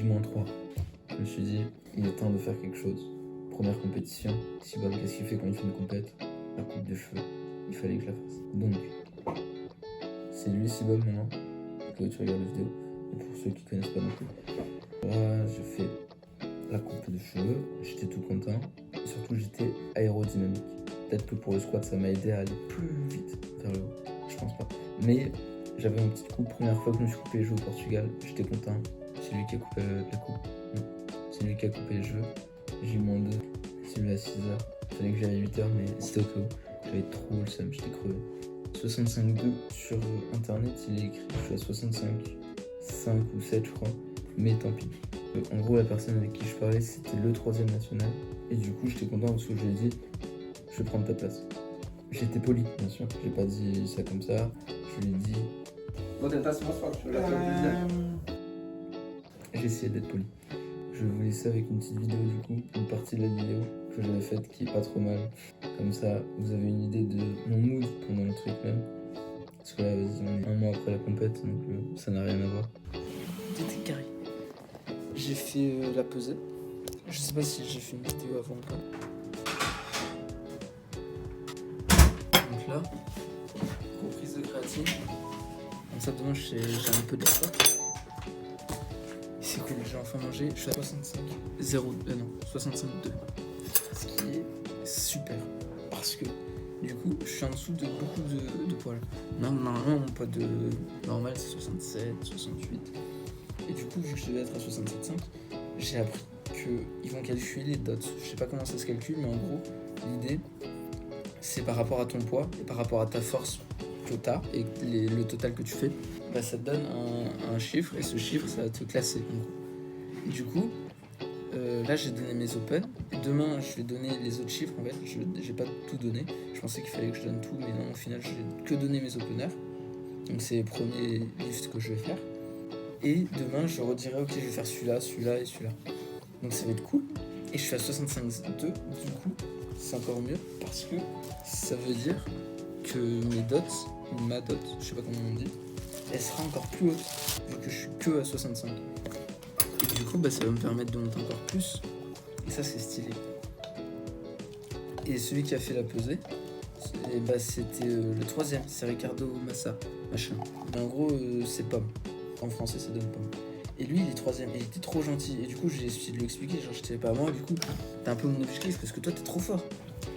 J-3. Je me suis dit, il est temps de faire quelque chose. Première compétition, Sibom, qu'est-ce qu'il fait quand il fait une compète? La coupe de cheveux. Il fallait que je la fasse. Donc, c'est lui Sibom maintenant, que tu regardes la vidéo. Et pour ceux qui connaissent pas non plus. Là, je fais la coupe de cheveux, j'étais tout content. Et surtout, j'étais aérodynamique. Peut-être que pour le squat, ça m'a aidé à aller plus vite vers le haut. Je pense pas. Mais j'avais une petite coupe. Première fois que je me suis coupé les cheveux au Portugal, j'étais content. C'est lui qui a coupé la coupe. Non. C'est lui qui a coupé les cheveux. J-2. C'est lui à 6h. Il fallait que j'aille à 8h, mais c'était au cas où. J'avais trop le seum, j'étais crevé. 65,2 sur internet, il est écrit. Je suis à 65,5 ou 7, je crois. Mais tant pis. En gros, la personne avec qui je parlais, c'était le 3ème national. Et du coup, j'étais content parce que je lui ai dit, je vais prendre ta place. J'étais poli, bien sûr. J'ai pas dit ça comme ça. Je lui ai dit. Bon, t'es pas souvent fort, tu veux la faire plaisir. J'ai essayé d'être poli. Je vais vous laisser avec une petite vidéo du coup, une partie de la vidéo que j'avais faite qui est pas trop mal. Comme ça, vous avez une idée de mon mood pendant le truc même. Parce que là, vas-y, on est un mois après la compète, donc ça n'a rien à voir. C'était carré. J'ai fait la pesée. Je sais pas si j'ai fait une vidéo avant ou pas. Donc là, reprise de créatine. Comme ça, demain, j'ai un peu de stock. C'est cool, j'ai enfin mangé. Je suis à 65,2. Ce qui est super. Parce que du coup, je suis en dessous de beaucoup de poils. Normalement, mon poids de normal, c'est 67, 68. Et du coup, vu que je devais être à 67,5, j'ai appris qu'ils vont calculer les dots. Je sais pas comment ça se calcule, mais en gros, l'idée, c'est par rapport à ton poids et par rapport à ta force que tu as et le total que tu fais, bah, ça te donne un chiffre et ce chiffre, ça va te classer. En gros. Et du coup, là, j'ai donné mes open. Et demain, je vais donner les autres chiffres. En fait, j'ai pas tout donné. Je pensais qu'il fallait que je donne tout, mais non, au final, je n'ai que donné mes openers. Donc, c'est les premiers lifts que je vais faire. Et demain, je redirai, ok, je vais faire celui-là, celui-là et celui-là. Donc ça va être cool. Et je suis à 65,2, du coup, c'est encore mieux parce que ça veut dire que mes dots, ou ma dot, je sais pas comment on dit, elle sera encore plus haute, vu que je suis que à 65. Et du coup, bah, ça va me permettre de monter encore plus. Et ça, c'est stylé. Et celui qui a fait la pesée, bah, c'était le 3ème, c'est Ricardo Massa, machin. Mais en gros, c'est pomme. En français, ça donne pomme. Et lui, il est 3ème, et il était trop gentil. Et du coup, j'ai essayé de lui expliquer, genre, je savais pas moi, du coup, t'es un peu mon objectif, parce que toi, t'es trop fort.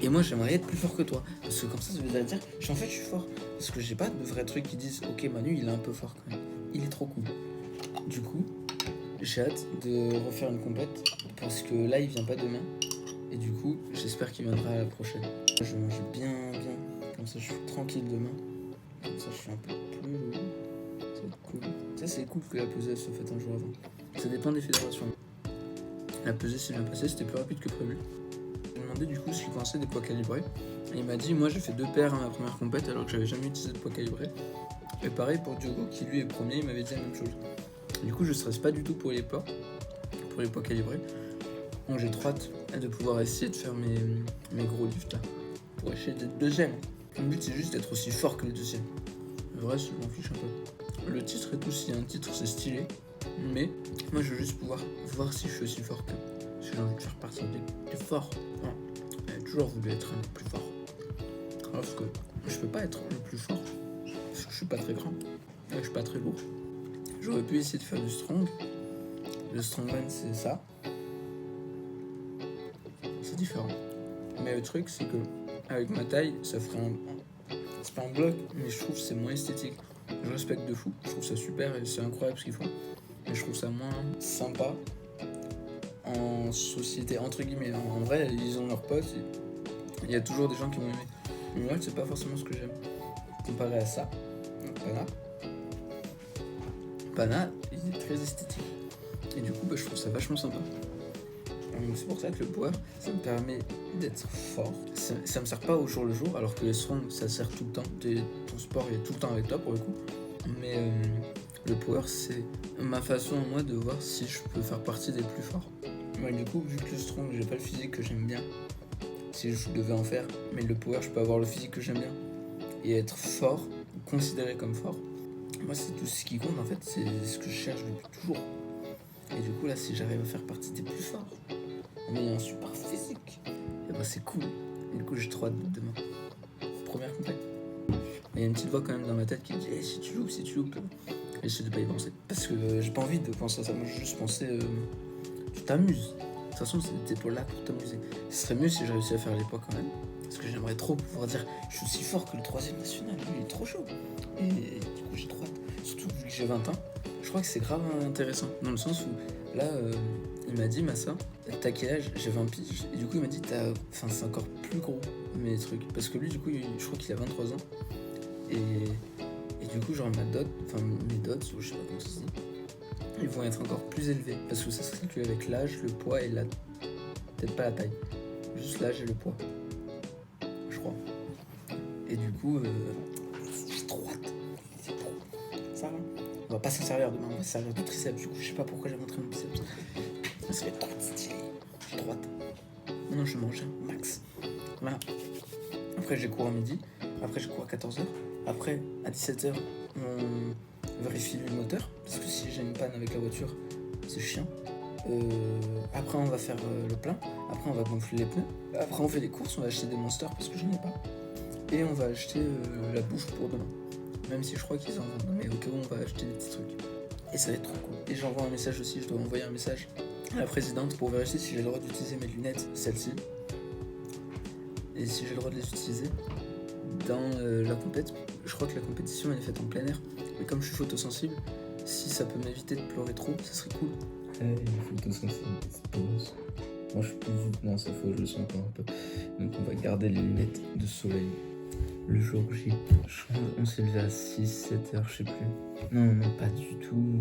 Et moi, j'aimerais être plus fort que toi. Parce que comme ça veut dire, en fait, je suis fort. Parce que j'ai pas de vrais trucs qui disent, ok, Manu, il est un peu fort quand même. Il est trop cool. Du coup, j'ai hâte de refaire une compète, parce que là, il vient pas demain. Et du coup, j'espère qu'il viendra à la prochaine. Je vais manger bien. Comme ça, je suis tranquille demain. Comme ça, je suis un peu plus... Ça va être cool. Ça, c'est cool que la pesée se fasse un jour avant. Ça dépend des fédérations. La pesée s'est bien passée, c'était plus rapide que prévu. J'ai demandé du coup ce qu'il pensait des poids calibrés. Et il m'a dit, moi j'ai fait 2 paires à ma première compète alors que j'avais jamais utilisé de poids calibrés. Et pareil pour Diogo qui lui est premier, il m'avait dit la même chose. Du coup, je stresse pas du tout pour les poids calibrés. Donc j'ai trop hâte de pouvoir essayer de faire mes gros lifts là. Pour essayer d'être deuxième. Mon but c'est juste d'être aussi fort que le deuxième. Le reste, je m'en fiche un peu. Le titre et tout, s'il y a un titre, c'est stylé. Mais moi, je veux juste pouvoir voir si je suis aussi fort que. Si j'ai envie de faire partie des plus forts. Ouais. J'ai toujours voulu être un des plus forts. Alors que je peux pas être le plus fort. Parce que je suis pas très grand. Et je suis pas très lourd. J'aurais pu essayer de faire du strong. Le strongman, c'est ça. C'est différent. Mais le truc, c'est que avec ma taille, ça ferait c'est pas un bloc, mais je trouve que c'est moins esthétique. Je respecte de fou, je trouve ça super et c'est incroyable ce qu'ils font. Mais je trouve ça moins sympa en société, entre guillemets. En vrai, ils ont leurs potes, il y a toujours des gens qui vont aimer. Mais moi, c'est pas forcément ce que j'aime. Comparé à ça, Pana, il est très esthétique. Et du coup, je trouve ça vachement sympa. Donc c'est pour ça que le power, ça me permet d'être fort. Ça me sert pas au jour le jour, alors que les strong, ça sert tout le temps. Ton sport est tout le temps avec toi pour le coup. Mais le power, c'est ma façon à moi de voir si je peux faire partie des plus forts. Ouais, du coup, vu que le strong, j'ai pas le physique que j'aime bien, si je devais en faire, mais le power, je peux avoir le physique que j'aime bien et être fort, considéré comme fort. Moi, c'est tout ce qui compte en fait, c'est ce que je cherche depuis toujours. Et du coup, là, si j'arrive à faire partie des plus forts, en ayant un super physique, et bah c'est cool. Et du coup, j'ai trop hâte de demain. Première compète. Mais il y a une petite voix quand même dans ma tête qui me dit si tu loupes. Et j'essaie de pas y penser. Parce que j'ai pas envie de penser à ça. Moi, j'ai juste pensé tu t'amuses. De toute façon, t'es pour là pour t'amuser. Ce serait mieux si je réussissais à faire les poids quand même. Parce que j'aimerais trop pouvoir dire je suis aussi fort que le 3ème national. Lui, il est trop chaud. Et du coup, j'ai trop hâte. Surtout vu que j'ai 20 ans. Je crois que c'est grave intéressant. Dans le sens où là, il m'a dit, Massa, t'as quel âge? J'ai 20 piges. Et du coup, il m'a dit, enfin, c'est encore plus gros mes trucs. Parce que lui, du coup, je crois qu'il a 23 ans. Et du coup, genre mes dots, ou je sais pas comment ça se dit, ils vont être encore plus élevés. Parce que ça se calcule avec l'âge, le poids et peut-être pas la taille. Juste l'âge et le poids. Je crois. Et du coup, j'ai trop hâte. C'est trop. Ça va. On va pas s'en servir demain, on va se servir de triceps. Du coup, je sais pas pourquoi j'ai montré mon biceps. Ça va être trop stylé. J'ai trop hâte. Maintenant, je mange un max. Voilà. Après, j'ai cours à midi. Après, je cours à 14h. Après, à 17h, on vérifie le moteur. Parce que si j'ai une panne avec la voiture, c'est chiant. Après, on va faire le plein. Après, on va gonfler les pneus. Après, on fait les courses. On va acheter des monsters parce que j'en ai pas. Et on va acheter la bouffe pour demain. Même si je crois qu'ils en vendent. Mais au cas où, on va acheter des petits trucs. Et ça va être trop cool. Et j'envoie un message aussi. Je dois envoyer un message à la présidente pour vérifier si j'ai le droit d'utiliser mes lunettes, celles-ci. Et si j'ai le droit de les utiliser dans la compète. Je crois que la compétition elle est faite en plein air. Mais comme je suis photosensible, si ça peut m'éviter de pleurer trop, ça serait cool. Il est photosensible, c'est pause. Moi je suis plus. Non, c'est faux, je le sens encore un peu. Donc on va garder les lunettes de soleil. Le jour J, on s'est levé à 6-7 heures, je sais plus. Non, pas du tout.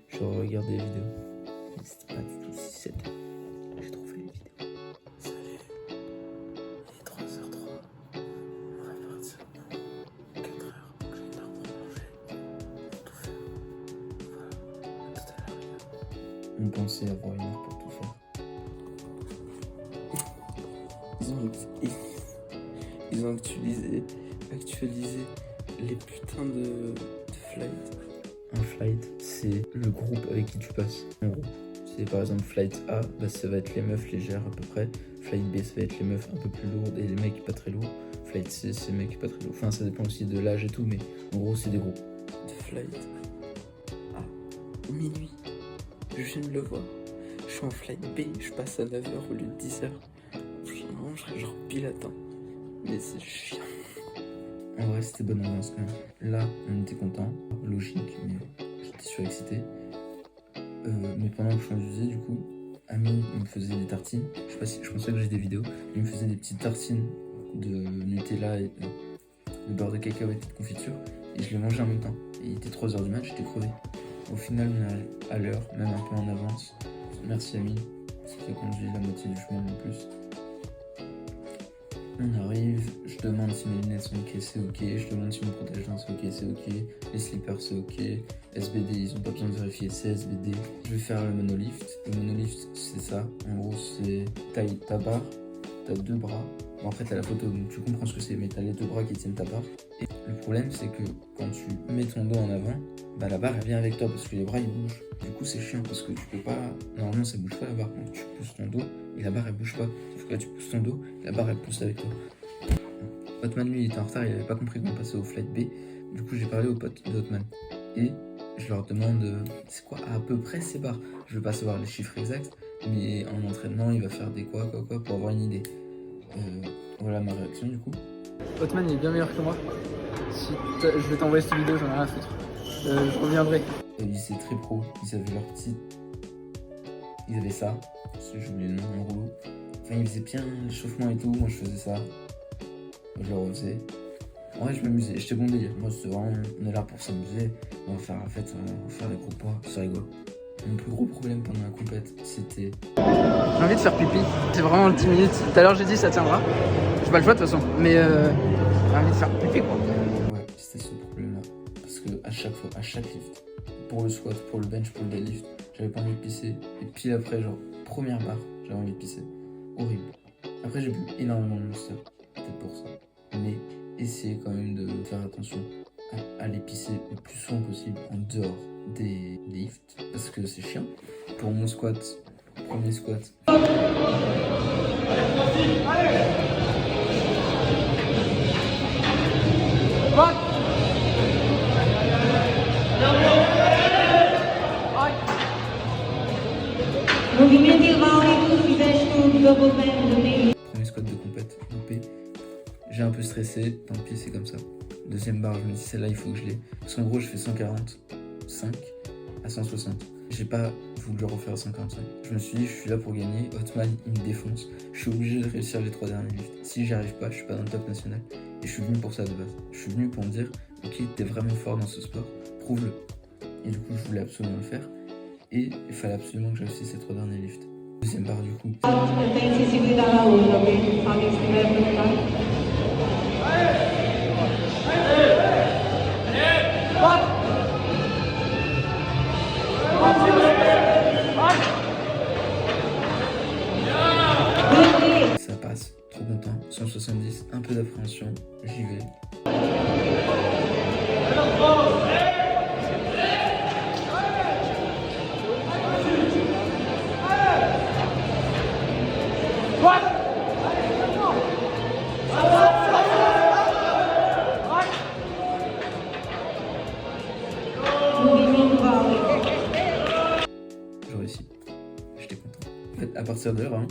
Je regardé les vidéos. Mais c'était pas du tout 6-7 heures. J'ai trop fait les vidéos. Salut. Il est 3h03. On va partir pour 4h. Donc j'ai une heure pour manger. Pour tout faire. Voilà. À tout à l'heure. On pensait avoir une heure pour tout faire. Ils ont actualisé les putains de flight. Un flight, c'est le groupe avec qui tu passes. En gros, c'est par exemple flight A, bah ça va être les meufs légères à peu près. Flight B, ça va être les meufs un peu plus lourdes et les mecs pas très lourds. Flight C, c'est les mecs pas très lourds. Enfin, ça dépend aussi de l'âge et tout, mais en gros, c'est des groupes. De flight A, minuit. Je viens de le voir. Je suis en flight B, je passe à 9h au lieu de 10h. Vraiment, je serais genre pile à temps. Mais c'est chiant. En vrai, c'était bonne ambiance quand même. Là, on était content, logique, mais j'étais surexcité. Mais pendant que je conduisais, du coup, Ami me faisait des tartines. Je pensais que j'ai des vidéos. Il me faisait des petites tartines de Nutella et de beurre de cacahuète et de confiture. Et je les mangeais en même temps. Et il était 3h du mat, j'étais crevé. Au final, on est à l'heure, même un peu en avance. Merci Ami, ça fait conduire la moitié du chemin en plus. On arrive, je demande si mes lunettes sont ok, c'est ok, je demande si mon protège-dents c'est ok, c'est ok, les slippers c'est ok, SBD ils ont pas besoin de vérifier, c'est SBD. Je vais faire le monolift. Le monolift c'est ça, en gros c'est ta barre, t'as 2 bras. Bon après t'as la photo donc tu comprends ce que c'est, mais t'as les 2 bras qui tiennent ta barre. Et le problème c'est que quand tu mets ton dos en avant, bah la barre elle vient avec toi parce que les bras ils bougent. Du coup c'est chiant parce que tu peux pas, normalement ça bouge pas la barre, donc tu pousses ton dos et la barre elle bouge pas. Sauf que là tu pousses ton dos, la barre elle pousse avec toi. Hotman lui il était en retard, il avait pas compris qu'on passait au flight B. Du coup j'ai parlé aux potes de Hotman et je leur demande c'est quoi à peu près ces barres. Je veux pas savoir les chiffres exacts, mais en entraînement il va faire des quoi pour avoir une idée. Voilà ma réaction du coup. Hotman il est bien meilleur que moi. Si je vais t'envoyer cette vidéo, j'en ai rien à foutre. Je reviendrai. C'est très pro, ils avaient leur petit. Ils avaient ça, parce que j'ai oublié le nom, un rouleau. Enfin, ils faisaient bien l'échauffement et tout, moi je faisais ça. Je le refaisais. En vrai, je m'amusais, j'étais bon délire. Moi, c'était vraiment, on est là pour s'amuser. On va faire la fête, on va faire des gros poids, c'est rigolo. Mon plus gros problème pendant la compète, c'était. J'ai envie de faire pipi, c'est vraiment 10 minutes. Tout à l'heure, j'ai dit ça tiendra. J'ai pas le choix de toute façon, mais j'ai envie de faire pipi quoi. Ouais, c'était ce problème-là. Parce que à chaque fois, à chaque lift, pour le squat, pour le bench, pour le deadlift, j'avais pas envie de pisser. Et puis après, genre, première barre, j'avais envie de pisser. Horrible. Après, j'ai bu énormément de monster, peut-être pour ça. Mais essayez quand même de faire attention à aller pisser le plus souvent possible en dehors des lifts parce que c'est chiant. Pour mon squat, premier squat. Movimento hidráulico, fizeste o double band do meio. Premier squat de compète, loupé. J'ai un peu stressé, tant pis, c'est comme ça. Deuxième barre, je me dis celle-là, il faut que je l'ai. Parce qu'en gros, je fais 145 à 160. J'ai pas voulu le refaire à 145. Je me suis dit, je suis là pour gagner. Hotman, il me défonce. Je suis obligé de réussir les 3 derniers lifts. Si j'y arrive pas, je suis pas dans le top national. Et je suis venu pour ça de base. Je suis venu pour me dire, ok, t'es vraiment fort dans ce sport, prouve-le. Et du coup, je voulais absolument le faire. Et il fallait absolument que je réussisse ces 3 derniers lifts. Deuxième barre, du coup. Tem sensibilidade à luz, ok? Se alguém estiver perguntando. Ça passe, trop content. 170, un peu d'appréhension, j'y vais. Movimento hidráulico. J'ai réussi. J'étais content. En fait, à partir de là, vraiment,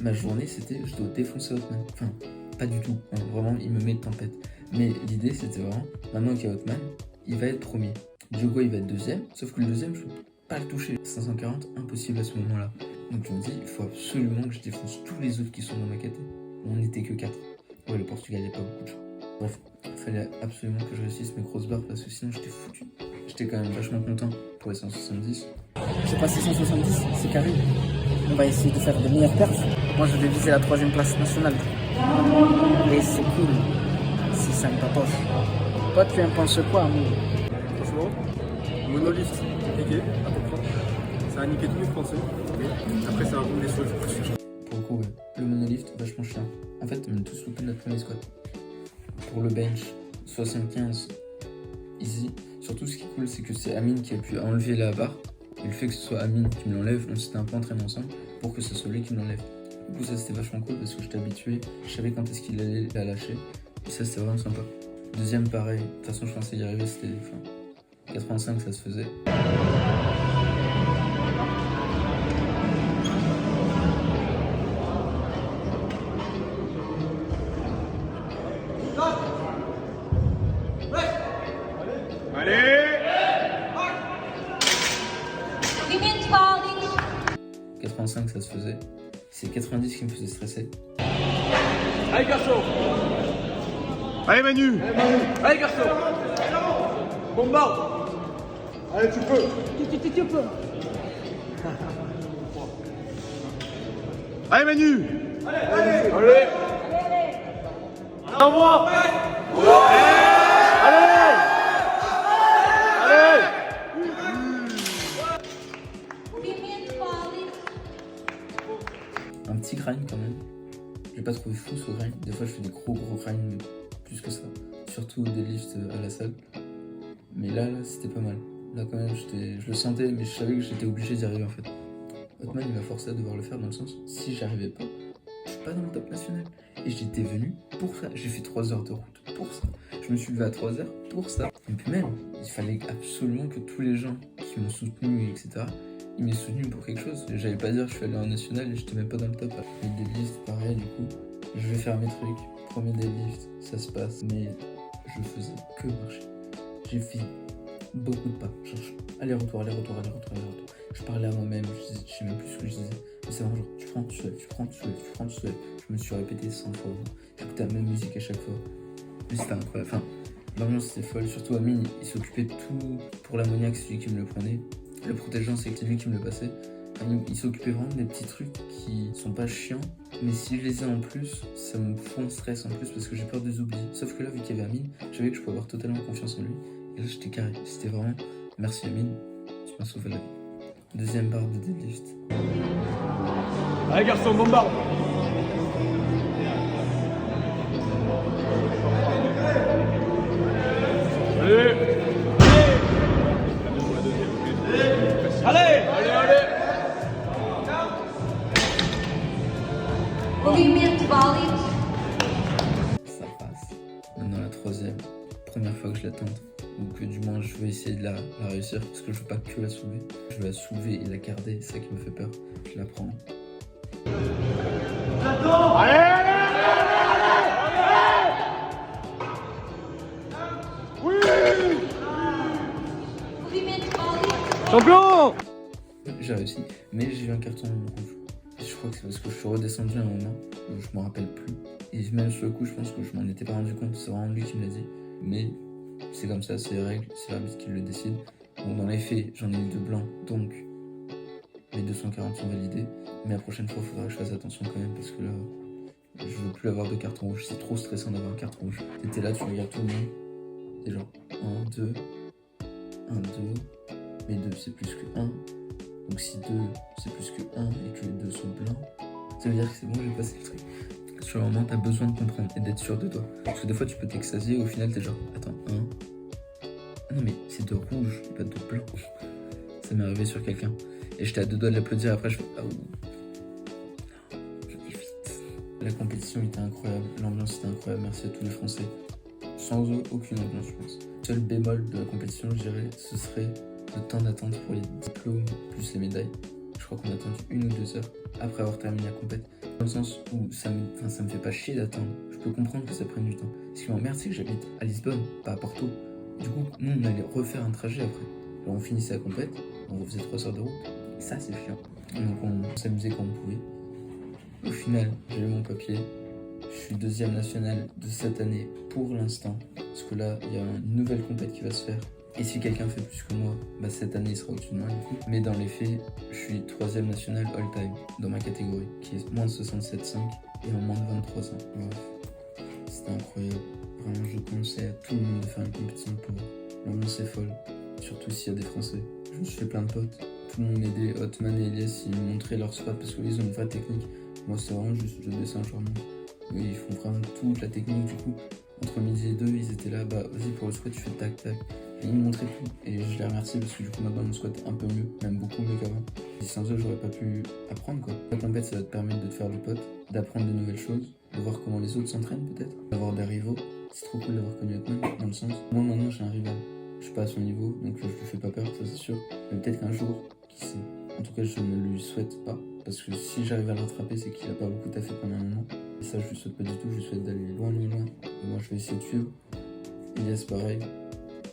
ma journée, c'était je dois défoncer Hotman. Enfin, pas du tout. Hein, vraiment, il me met de tempête. Mais l'idée, c'était vraiment, maintenant qu'il y a Hotman, il va être premier. Diogo, il va être deuxième. Sauf que le deuxième, je peux pas le toucher. 540, impossible à ce moment-là. Donc je me dis, il faut absolument que je défonce tous les autres qui sont dans ma caté. On n'était que 4. Ouais, le Portugal, il n'y a pas beaucoup de gens. Bref, il fallait absolument que je réussisse mes grosses barres parce que sinon j'étais foutu. J'étais quand même vachement content pour les 170. J'ai passé 170, c'est carré. On va essayer de faire de meilleures perfs. Moi, je vais viser la 3e place nationale. Et c'est cool. Si ça me papoche. Toi, tu en penses quoi, mon? Franchement, monolift, compliqué à comprendre. Ça a niqué tous mes français. Mais après, c'est un bon des choses. Pour le coup, ouais. Le monolift, vachement chiant. En fait, on a tous loupé notre premier squat. Pour le bench, 75, easy. Surtout, ce qui est cool, c'est que c'est Amine qui a pu enlever la barre. Et le fait que ce soit Amine qui me l'enlève, on s'était un peu entraîné ensemble pour que ce soit lui qui me l'enlève. Du coup, ça c'était vachement cool parce que j'étais habitué, je savais quand est-ce qu'il allait la lâcher. Et ça, c'était vraiment sympa. Deuxième, pareil. De toute façon, je pensais y arriver, c'était. Enfin, 85, ça se faisait. Movimento hidráulico. 85, ça se faisait. C'est 90 qui me faisait stresser. Allez, garçon! Allez, Manu! Allez, garçon! Bombarde! Allez, tu peux! Tu peux. Allez, Manu! Allez! Allez! Envoie! Allez! Allez! Movimento hidráulico. Un petit grind quand même. J'ai pas trouvé fou ce grind. Des fois, je fais des gros grinds, mais plus que ça. Surtout des lifts à la salle. Mais là c'était pas mal. Là, quand même, je le sentais, mais je savais que j'étais obligé d'y arriver en fait. Hotman, il m'a forcé à devoir le faire dans le sens, si j'arrivais pas, je suis pas dans le top national. Et j'étais venu pour ça. J'ai fait 3 heures de route pour ça. Je me suis levé à 3 heures pour ça. Et puis même, il fallait absolument que tous les gens qui m'ont soutenu, etc., ils m'aient soutenu pour quelque chose. J'allais pas dire que je suis allé en national et j'étais même pas dans le top. Les deadlifts, pareil, du coup, je vais faire mes trucs. Premier deadlift, ça se passe, mais je faisais que marcher. J'ai fait beaucoup de pas. Genre, aller-retour. Je parlais à moi-même, je sais même plus ce que je disais. Mais c'est vraiment genre, tu prends, tu soulèves. Je me suis répété 100 fois. J'écoutais la même musique à chaque fois. Mais c'était incroyable. Enfin, l'ambiance était folle. Surtout Amine, il s'occupait de tout. Pour l'ammoniaque, c'est lui qui me le prenait. Le protégeant, c'est lui qui me le passait. Enfin, il s'occupait vraiment des petits trucs qui sont pas chiants. Mais si je les ai en plus, ça me fout un stress en plus parce que j'ai peur de les oublier. Sauf que là, vu qu'il y avait Amine, je savais que je pouvais avoir totalement confiance en lui. Et là, j'étais carré. C'était vraiment merci Amine, tu m'as sauvé la vie. Deuxième barre de deadlift. Allez, garçon, bombarde! Allez! vais essayer de la réussir parce que je veux pas que la soulever. Je veux la soulever et la garder, c'est ça qui me fait peur. Je la prends. Champion! J'ai réussi, mais j'ai eu un carton rouge. Je crois que c'est parce que je suis redescendu à un moment, je m'en rappelle plus. Et même sur le coup, je pense que je m'en étais pas rendu compte, c'est vraiment lui qui me l'a dit. Mais c'est comme ça, c'est les règles, c'est l'arbitre qui le décide. Donc dans les faits, j'en ai eu 2 blancs, donc mes 240 sont validés. Mais la prochaine fois, il faudra que je fasse attention quand même, parce que là, je veux plus avoir de carton rouge. C'est trop stressant d'avoir un carton rouge. T'étais là, tu regardes tout le monde. T'es genre 1, 2, 1, 2. Mais 2 c'est plus que 1. Donc si 2 c'est plus que 1 et que les 2 sont blancs, ça veut dire que c'est bon, j'ai passé le truc. Sur le moment, t'as besoin de comprendre et d'être sûr de toi. Parce que des fois, tu peux t'extasier et au final, t'es genre, attends, 1. Ah non, mais c'est 2 rouges, pas 2 blancs. Ça m'est arrivé sur quelqu'un. Et j'étais à 2 doigts de l'applaudir. Après, je fais, ah ouh. Non, évite. La compétition était incroyable. L'ambiance était incroyable. Merci à tous les Français. Sans eux, aucune ambiance, je pense. Le seul bémol de la compétition, je dirais, ce serait le temps d'attente pour les diplômes plus les médailles. Je crois qu'on a attendu 1 ou 2 heures après avoir terminé la compète. Dans le sens où ça me fait pas chier d'attendre. Je peux comprendre que ça prenne du temps. Ce qui m'emmerde, c'est que j'habite à Lisbonne, pas à Porto. Du coup, nous, on allait refaire un trajet après. Alors, on finissait la compète, on refaisait 3 heures de route. Et ça, c'est chiant. Donc, on s'amusait quand on pouvait. Au final, j'ai eu mon papier. Je suis 2e national de cette année pour l'instant. Parce que là, il y a une nouvelle compète qui va se faire. Et si quelqu'un fait plus que moi, bah cette année il sera au-dessus de moi du coup. Mais dans les faits, je suis 3e national all-time dans ma catégorie, qui est moins de 67,5 et en moins de 23 ans. Bref, c'était incroyable. Vraiment, je conseille à tout le monde de faire une compétition de power. L'ambiance est folle, surtout s'il y a des Français. Je me suis fait plein de potes. Tout le monde m'aidait, Hotman et Elias, ils me montraient leur squat parce qu'ils ont une vraie technique. Moi, c'est vraiment juste, je descends, je remonte. Eux, ils font vraiment toute la technique du coup. Entre midi et 2, ils étaient là, bah vas-y pour le squat, tu fais tac tac. Et ils me montraient tout. Et je les remercie parce que du coup, maintenant, mon squat est un peu mieux, même beaucoup mieux qu'avant. Et sans eux, j'aurais pas pu apprendre quoi. La compète, ça va te permettre de te faire du pote, d'apprendre de nouvelles choses, de voir comment les autres s'entraînent peut-être, d'avoir des rivaux. C'est trop cool d'avoir connu Hotman dans le sens. Moi maintenant, j'ai un rival. Je suis pas à son niveau, donc je lui fais pas peur, ça c'est sûr. Mais peut-être qu'un jour, qui sait. En tout cas, je ne lui souhaite pas. Parce que si j'arrive à le rattraper, c'est qu'il a pas beaucoup taffé pendant un moment. Et ça, je lui souhaite pas du tout. Je lui souhaite d'aller loin, loin, loin. Et moi, je vais essayer de suivre. Elias, pareil.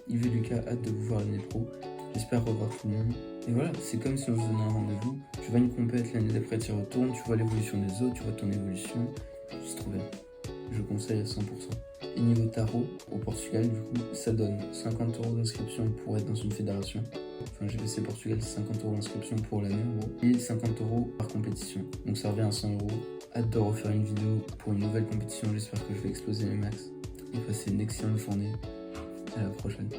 Yves et Lucas, hâte de vous voir l'année pro. J'espère revoir tout le monde. Et voilà, c'est comme si on se donnait un rendez-vous. Tu vas à une compète, l'année d'après, tu y retournes. Tu vois l'évolution des autres, tu vois ton évolution. C'est trop bien. Je conseille à 100%. Et niveau tarot, au Portugal, du coup, ça donne 50 € d'inscription pour être dans une fédération. Enfin, GBC Portugal, c'est 50 € d'inscription pour l'année en gros. Et 50 € par compétition. Donc ça revient à 100 €. Hâte de refaire une vidéo pour une nouvelle compétition. J'espère que je vais exploser mes max. Et passer une excellente journée. À la prochaine.